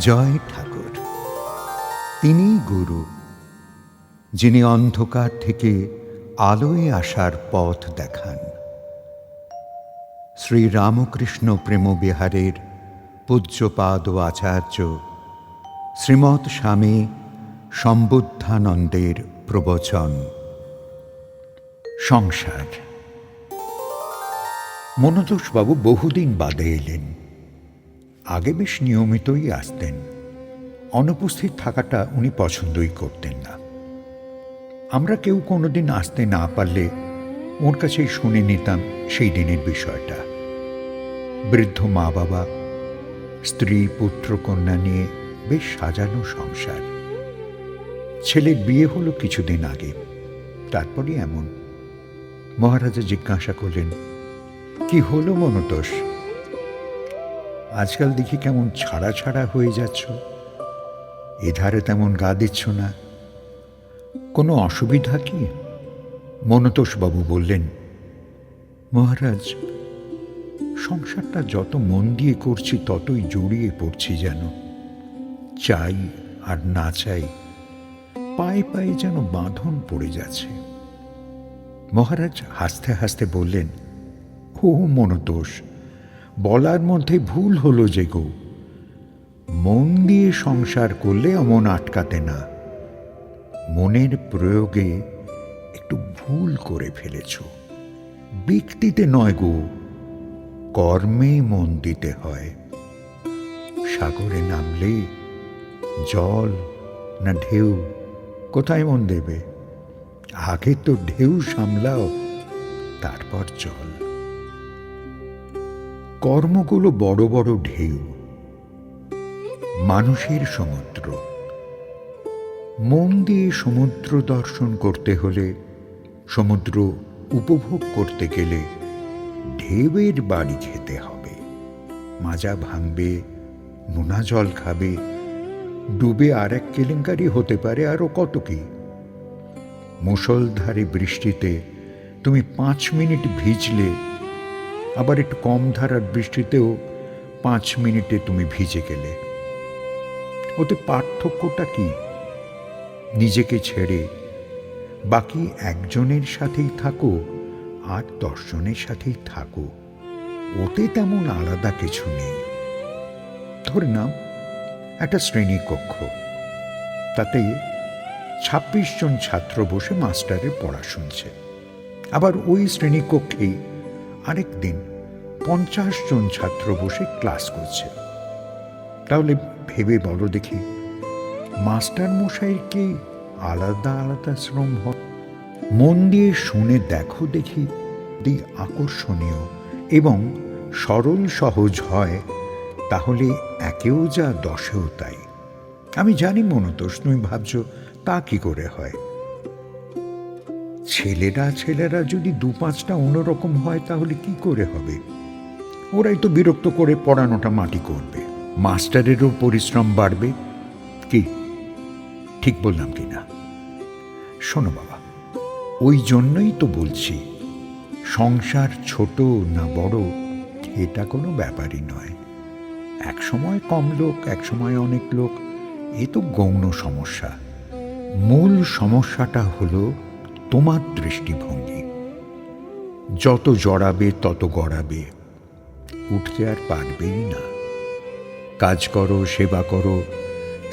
জয় ঠাকুর। তিনিই গুরু, যিনি অন্ধকার থেকে আলোয় আসার পথ দেখান। শ্রী রামকৃষ্ণ প্রেমবিহারের পূজ্যপাদ আচার্য শ্রীমৎ স্বামী সম্বুদ্ধানন্দের প্রবচন। সংসার। মনোতোষবাবু বহুদিন বাদে এলেন। আগে বেশ নিয়মিতই আসতেন। অনুপস্থিত থাকাটা উনি পছন্দই করতেন না। আমরা কেউ কোনোদিন আসতে না পারলে ওর কাছেই শুনে নিতাম সেই দিনের বিষয়টা। বৃদ্ধ মা বাবা, স্ত্রী পুত্র কন্যা নিয়ে বেশ সাজানো সংসার। ছেলের বিয়ে হলো কিছুদিন আগে, তারপরই এমন। মহারাজা জিজ্ঞাসা করলেন, কি হলো মনোতোষ? আজকাল দেখি কেমন ছাড়া ছাড়া হয়ে যাচ্ছ, এধারে তেমন গা দিচ্ছ না, কোনো অসুবিধা কি? মনোতোষবাবু বললেন, মহারাজ, সংসারটা যত মন দিয়ে করছি ততই জড়িয়ে পড়ছি যেন। চাই আর না চাই পায়ে পায়ে যেন বাঁধন পড়ে যাচ্ছে। মহারাজ হাসতে হাসতে বললেন, ও মনোতোষ, বলার মধ্যে ভুল হলো যে গো। মন দিয়ে সংসার করলে অমন আটকাতে না। মনের প্রয়োগে একটু ভুল করে ফেলেছ। ব্যক্তিতে নয় গো, কর্মে মন দিতে হয়। সাগরে নামলে জল না ঢেউ, কোথায় মন দেবে? আগে তো ঢেউ সামলাও, তারপর জল। কর্মগুলো বড় বড় ঢেউ, মানুষের সমুদ্র। মন দিয়ে সমুদ্র দর্শন করতে হলে, সমুদ্র উপভোগ করতে গেলে ঢেউয়ের বাড়ি খেতে হবে। মাজা ভাঙবে, নোনা জল খাবে, ডুবে আর এক কেলেঙ্কারি হতে পারে, আরও কত কি। মুষলধারে বৃষ্টিতে তুমি 5 মিনিট ভিজলে, আবার একটু কম ধারার বৃষ্টিতেও 5 মিনিটে তুমি ভিজে গেলে। ওতে পার্থক্যটা কি? নিজেকে ছেড়ে বাকি একজনের সাথেই থাকো আর 10 জনের সাথেই থাকো, ওতে তেমন আলাদা কিছু নেই। ধরে নাও একটা শ্রেণীকক্ষ, তাতে 26 জন ছাত্র বসে মাস্টারের পড়া শুনছে। আবার ওই শ্রেণীকক্ষেই আরেক দিন 50 জন ছাত্র বসে ক্লাস করছে। তাহলে ভেবে বলো দেখি, মাস্টার মশাইয়ের কি আলাদা আলাদা শ্রম হয়? মন দিয়ে শুনে দেখো দেখি, যদি আকর্ষণীয় এবং সরল সহজ হয়, তাহলে একেও যা 10এও তাই। আমি জানি মনোতোষ, তুমি ভাবছো তা কি করে হয়। ছেলেরা যদি 2-5টা অন্যরকম হয় তাহলে কি করে হবে? ওরাই তো বিরক্ত করে পড়ানোটা মাটি করবে, মাস্টারেরও পরিশ্রম বাড়বে। কি ঠিক বললাম কি না? শোনো বাবা, ওই জন্যই তো বলছি, সংসার ছোট না বড় এটা কোনো ব্যাপারই নয়। এক সময় কম লোক, এক সময় অনেক লোক, এ তো গৌণ সমস্যা। মূল সমস্যাটা হলো তোমার দৃষ্টিভঙ্গি। যত জড়াবে তত গড়াবে, উঠতে আর পারবেই না। কাজ করো, সেবা করো,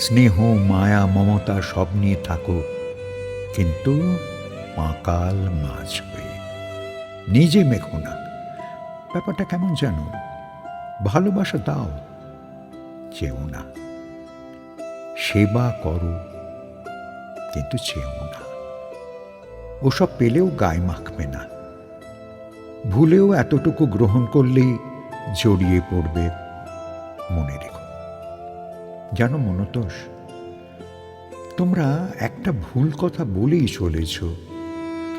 স্নেহ মায়া মমতা সব নিয়ে থাকো, কিন্তু পাঁকাল মাছ হয়ে নিজে মেখো না। ব্যাপারটা কেমন জানো? ভালোবাসা দাও, চেও না। সেবা করো, কিন্তু চেও না। ওসব পেলেও গায়ে মাখবে না। ভুলেও এতটুকু গ্রহণ করলেই জড়িয়ে পড়বে। মনে রেখো। জানো মনোতোষ, তোমরা একটা ভুল কথা বলেই চলেছ,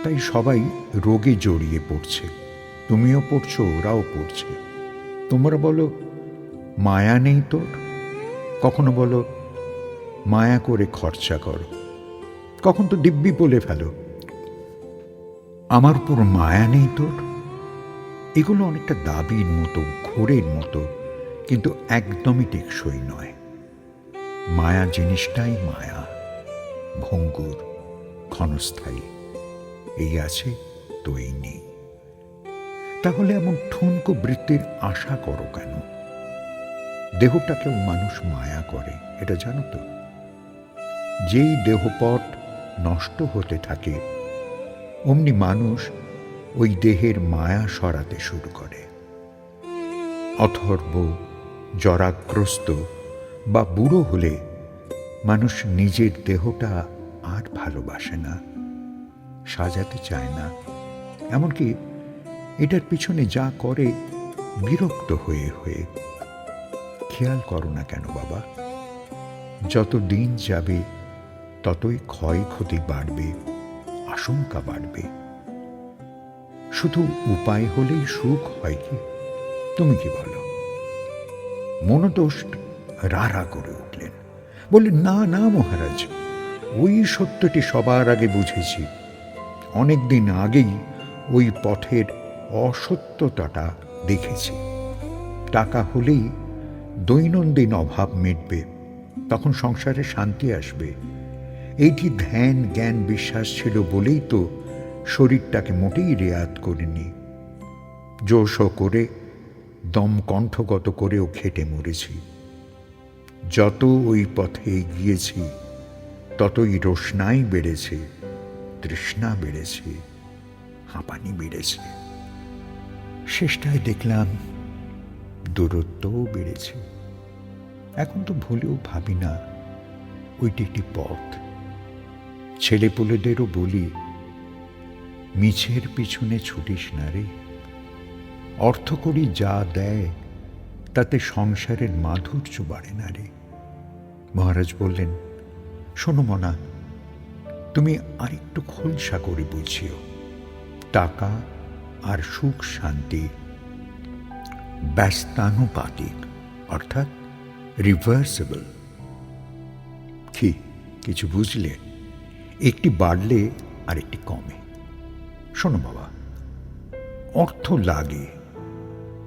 তাই সবাই রোগে জড়িয়ে পড়ছে। তুমিও পড়ছো, ওরাও পড়ছে। তোমরা বলো মায়া নেই তোর, কখনো বলো মায়া করে খরচা করো, কখন তো দিব্যি বলে ফেলো আমার উপর মায়া নেই তোর। এগুলো অনেকটা দাবির মতো, ঘোরের মতো, কিন্তু একদমই টেকসই নয়। মায়া জিনিসটাই মায়া, ভঙ্গুর, ক্ষণস্থায়ী। এই আছে তো এই নেই। তাহলে এমন ঠুনকো বৃত্তির আশা করো কেন? দেহটাকেও মানুষ মায়া করে, এটা জানো তো? যেই দেহপট নষ্ট হতে থাকে অমনি মানুষ ওই দেহের মায়া সরাতে শুরু করে। অথর্ব, জরাগ্রস্ত বা বুড়ো হলে মানুষ নিজের দেহটা আর ভালোবাসে না, সাজাতে চায় না। এমনকি এটার পিছনে যা করে বিরক্ত হয়ে হয়ে। খেয়াল করো না কেন বাবা? যত দিন যাবে ততই ক্ষয়ক্ষতি বাড়বে, আশঙ্কা বাড়বে। শুধু উপায় হলেই সুখ হয় কি? তুমি কি বলো? মনোদোষ রাড়া করে উঠলেন, বললেন, না না মহারাজ, ওই সত্যটি সবার আগে বুঝেছি। অনেকদিন আগেই ওই পথের অসত্যতাটা দেখেছি। টাকা হলেই দৈনন্দিন অভাব মিটবে, তখন সংসারে শান্তি আসবে। এইটি ধ্যান জ্ঞান বিশ্বাস ছিল বলেই তো শরীরটাকে মোটেই রেয়াত করিনি। জোশ করে দম কণ্ঠগত করেও খেটে মরেছি। যত ওই পথে এগিয়েছি ততই রোশনাই বেড়েছে, তৃষ্ণা বেড়েছে, হাঁপানি বেড়েছে। শেষটায় দেখলাম দূরত্বও বেড়েছে। এখন তো ভুলেও ভাবি না ওইটি একটি পথ। ছেলেপুলেদেরও বলি, মিছের পিছনে ছুটিস না রে। অর্থকড়ি যা দেয় তাতে সংসারের মাধুর্য বাড়ে না রে। মহারাজ বললেন, শোনো মনা, তুমি আরেকটু খোলসা করে বুঝিও। টাকা আর সুখ শান্তি ব্যস্তানুপাতিক, অর্থাৎ রিভার্সেবল। কি কিছু বুঝলে? একটি বাড়লে আর একটি কমে। শোনো বাবা, অর্থ লাগে,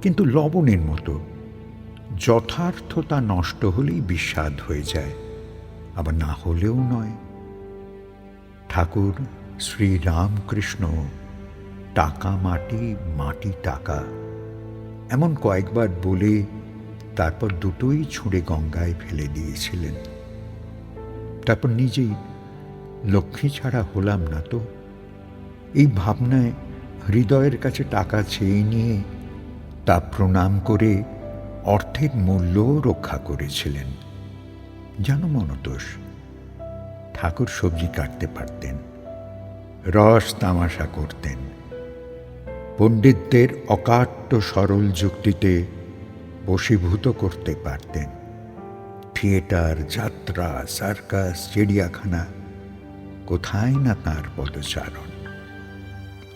কিন্তু লবণের মতো, যথার্থতা নষ্ট হলেই বিস্বাদ হয়ে যায়, আবার না হলেও নয়। ঠাকুর শ্রীরামকৃষ্ণ টাকা মাটি, মাটি টাকা এমন কয়েকবার বলে তারপর দুটোই ছুঁড়ে গঙ্গায় ফেলে দিয়েছিলেন। তারপর নিজেই লক্ষ্মী ছাড়া হলাম না তো। এই ভাবনায় হৃদয়ের কাছে টাকা চেয়ে নিয়ে তা প্রণাম করে অর্থের মূল্যও রক্ষা করেছিলেন। জানো মনোদোষ, ঠাকুর সবজি কাটতে পারতেন, রস তামাশা করতেন, পণ্ডিতদের অকাট্য সরল যুক্তিতে বশীভূত করতে পারতেন। থিয়েটার, যাত্রা, সার্কাস, চিড়িয়াখানা, কোথায় না তাঁর পদচারণ।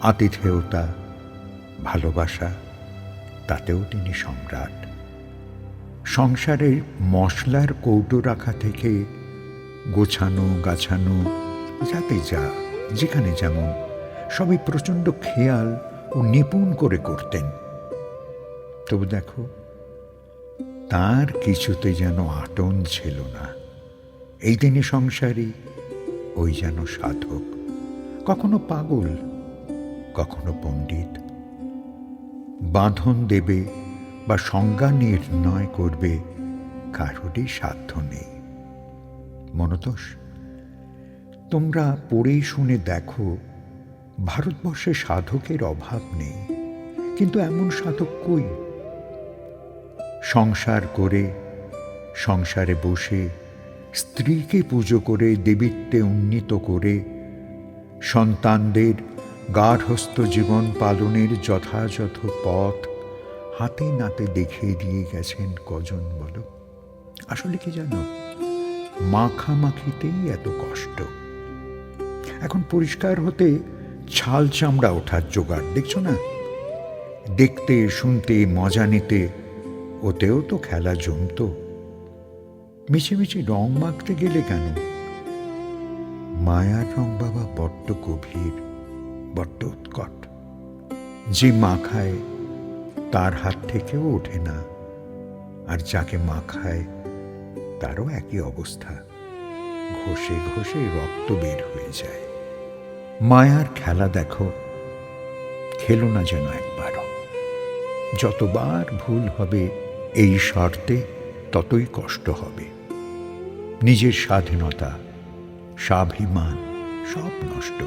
আতিথেয়তা, ভালোবাসা, তাতেও তিনি সম্রাট। সংসারের মশলার কৌটো রাখা থেকে গোছানো গাছানো, যাতে যা যেখানে যেমন, সবই প্রচণ্ড খেয়াল ও নিপুণ করে করতেন। তবু দেখো, তার কিছুতে যেন আটন ছিল না। এই তিনি সংসারী, ওই যেন সাধক, কখনো পাগল, কখনো পণ্ডিত। বাঁধন দেবে বা সংজ্ঞা নির্ণয় করবে কারোরই সাধ্য নেই। মনোদোষ, তোমরা পড়ে শুনে দেখো, ভারতবর্ষে সাধকের অভাব নেই, কিন্তু এমন সাধক কই? সংসার করে, সংসারে বসে, স্ত্রীকে পুজো করে, দেবীত্বে উন্নীত করে, সন্তানদের গার্হস্থ্য জীবন পালনের যথাযথ পথ হাতে নাতে দেখিয়ে দিয়ে গেছেন কজন বলো? আসলে কি জানো, মাখামাখিতেই এত কষ্ট। এখন পরিষ্কার হতে ছাল চামড়া ওঠার জোগাড়, দেখছো না? দেখতে শুনতে মজা নিতে ওতেও তো খেলা জমত। মিছিমিছি রং মাখতে গেলে কেন? মায়ার রং বাবা বড্ড গভীর, বড্ড উৎকট। যে মাখায় তার হাত থেকেও ওঠে না, আর যাকে মাখায় তারও একই অবস্থা, ঘষে ঘষে রক্ত বের হয়ে যায়। মায়ার খেলা দেখো, খেলো না যেন একবারও। যতবার ভুল হবে এই শর্তে ততই কষ্ট হবে। নিজের স্বাধীনতা, স্বাভিমান সব নষ্ট।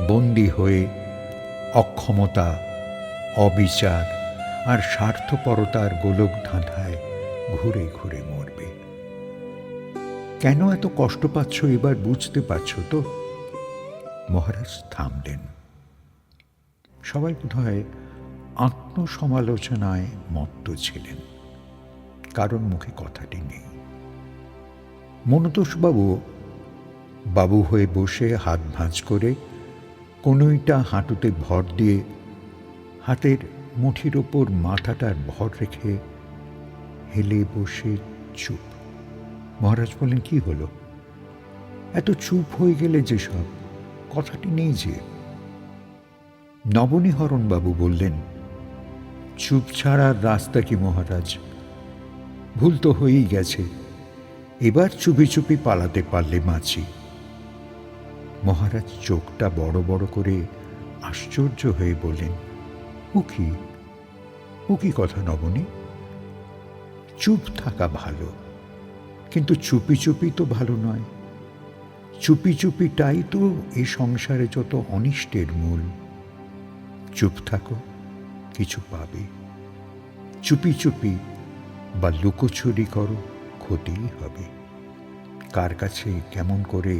বন্দী হয়ে অক্ষমতা, অবিচার আর স্বার্থপরতার গোলক ধাঁধায় ঘুরে ঘুরে মরবে। কেন এত কষ্ট পাচ্ছ এবার বুঝতে পারছ তো? মহারাজ থামলেন। সবাই বোধহয় আত্মসমালোচনায় মত্ত ছিলেন, কারণ মুখে কথাটি নেই। মনতোষবাবু বাবু হয়ে বসে হাত ভাঁজ করে কনুইটা হাঁটুতে ভর দিয়ে হাতের মুঠির ওপর মাথাটার ভর রেখে হেলে বসে চুপ। মহারাজ বললেন, কি হলো? এত চুপ হয়ে গেলে যে সব, কথাটি নেই যে? নবনীহরণ বাবু বললেন, চুপ ছাড়ার রাস্তা কি মহারাজ? ভুল তো হয়েই গেছে, এবার চুপি চুপি পালাতে পারলে বাঁচি। মহারাজ চোখটা বড় বড় করে আশ্চর্য হয়ে বললেন, ও কি কথা নবনী? চুপ থাকা ভালো, কিন্তু চুপি চুপি তো ভালো নয়। চুপি চুপিটাই তো এই সংসারে যত অনিষ্টের মূল। চুপ থাকো, কিছু পাবে। চুপি চুপি বা লুকোচুরি করো, ক্ষতিই হবে। কার কাছে কেমন করে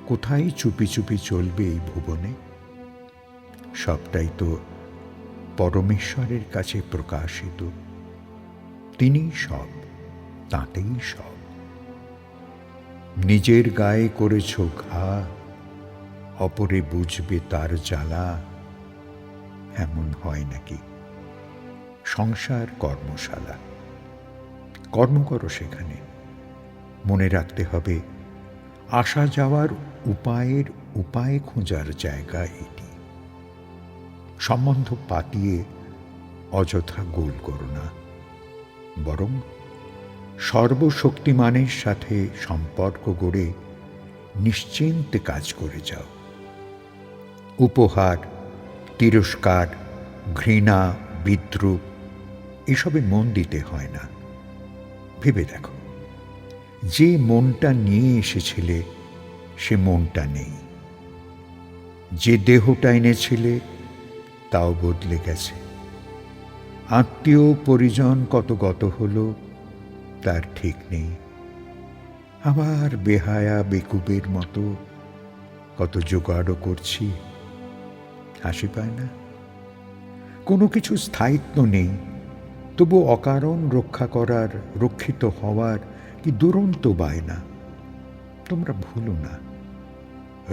কোথায় চুপি চুপি চলবে এই ভুবনে? সবটাই তো পরমেশ্বরের কাছে প্রকাশিত। তিনিই সব, তাঁতেই সব। নিজের গায়ে করেছ ঘা, অপরে বুঝবে তার জ্বালা। এমন হয় নাকি? সংসার কর্মশালা, কর্ম করো সেখানে। মনে রাখতে হবে, আসা যাওয়ার উপায় খোঁজার জায়গা এটি। সম্বন্ধ পাতিয়ে অযথা গোল করো না, বরং সর্বশক্তিমানের সাথে সম্পর্ক গড়ে নিশ্চিন্তে কাজ করে যাও। উপহার, তিরস্কার, ঘৃণা, বিদ্রূপ এসবে মন দিতে হয় না। ভেবে দেখো, যে মনটা নিয়ে এসেছিলে সে মনটা নেই। যে দেহটা এনেছিলে তাও বদলে গেছে। আত্মীয় পরিজন কত গত হলো তার ঠিক নেই। আবার বেহায়া বেকুবের মতো কত জোগাড়ও করছি, হাসি পায় না। কোনো কিছু স্থায়িত্ব নেই, তবু অকারণ রক্ষা করার, রক্ষিত হওয়ার কি দুরন্ত বায়না। তোমরা ভুলো না,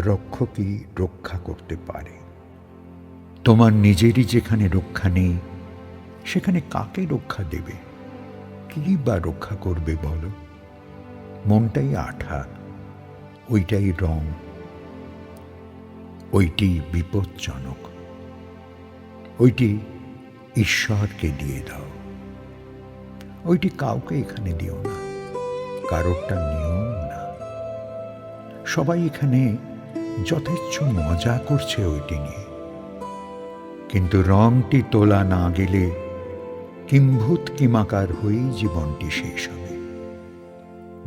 রক্ষকই রক্ষা করতে পারে। তোমার নিজেরই যেখানে রক্ষা নেই, সেখানে কাকে রক্ষা দেবে? কি বা রক্ষা করবে বলো? মনটাই আঠা, ওইটাই রং, ওইটি বিপজ্জনক। ওইটি ঈশ্বরকে দিয়ে দাও। ওইটি কাউকে এখানে দিও না, কারোরটা নিয়ম না। সবাই এখানে যথেচ্ছ মজা করছে ওইটি নিয়ে, কিন্তু রংটি তোলা না গেলে কিম্ভূত কিমাকার হয়েই জীবনটি শেষ হবে।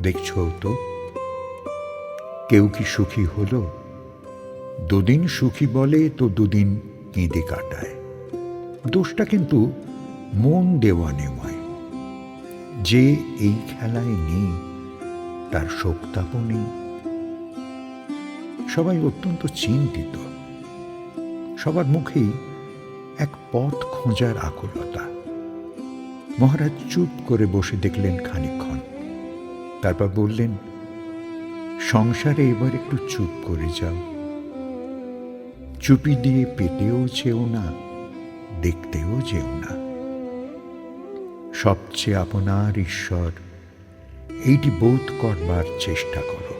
দেখছ তো, কেউ কি সুখী হলো? দুদিন সুখী বলে তো দুদিন কেঁদে কাটায়। দোষটা কিন্তু মন দেওয়া নেওয়ায়। যে এই খেলায় নেই তার শোকতাপও নেই। সবাই অত্যন্ত চিন্তিত, সবার মুখেই এক পথ খোঁজার আকুলতা। মহারাজ চুপ করে বসে দেখলেন খানিকক্ষণ, তারপর বললেন, সংসারে এবার একটু চুপ করে যাও। চুপি দিয়ে পেতেও চেও না, দেখতেও যেও না। সবচেয়ে আপনার ঈশ্বর, এইটি বোধ করবার চেষ্টা করো।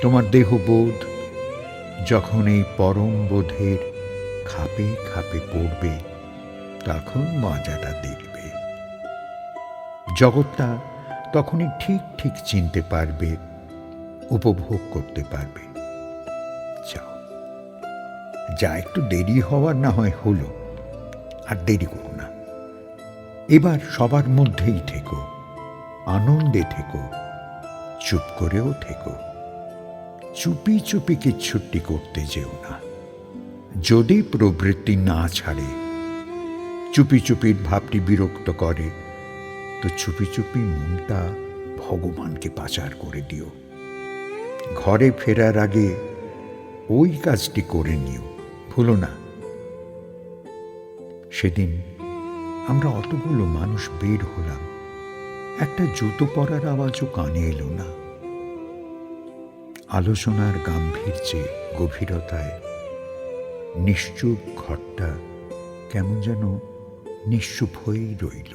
তোমার দেহবোধ যখন এই পরম বোধের খাপে খাপে পড়বে, তখন মজাটা দেখবে। জগৎটা তখনই ঠিক ঠিক চিনতে পারবে, উপভোগ করতে পারবে। যাও, যা একটু দেরি হওয়ার না হয় হলো, আর দেরি করো না। এবার সবার মধ্যেই থেকো, আনন্দে থেকো, চুপ করেও থেকো। চুপি চুপি কিচ্ছুটি করতে যেও না। যদি প্রবৃত্তি না ছাড়ে, চুপি চুপির ভাবটি বিরক্ত করে, তো চুপি চুপি মনটা ভগবানকে পাচার করে দিও। ঘরে ফেরার আগে ওই কাজটি করে নিও, ভুলো না। সেদিন আমরা অতগুলো মানুষ বের হলাম, একটা জুতো পরার আওয়াজও কানে এলো না। আলোচনার গাম্ভীর্যে, গভীরতায় নিশ্চুপ ঘরটা কেমন যেন নিশ্চুপ হয়েই রইল।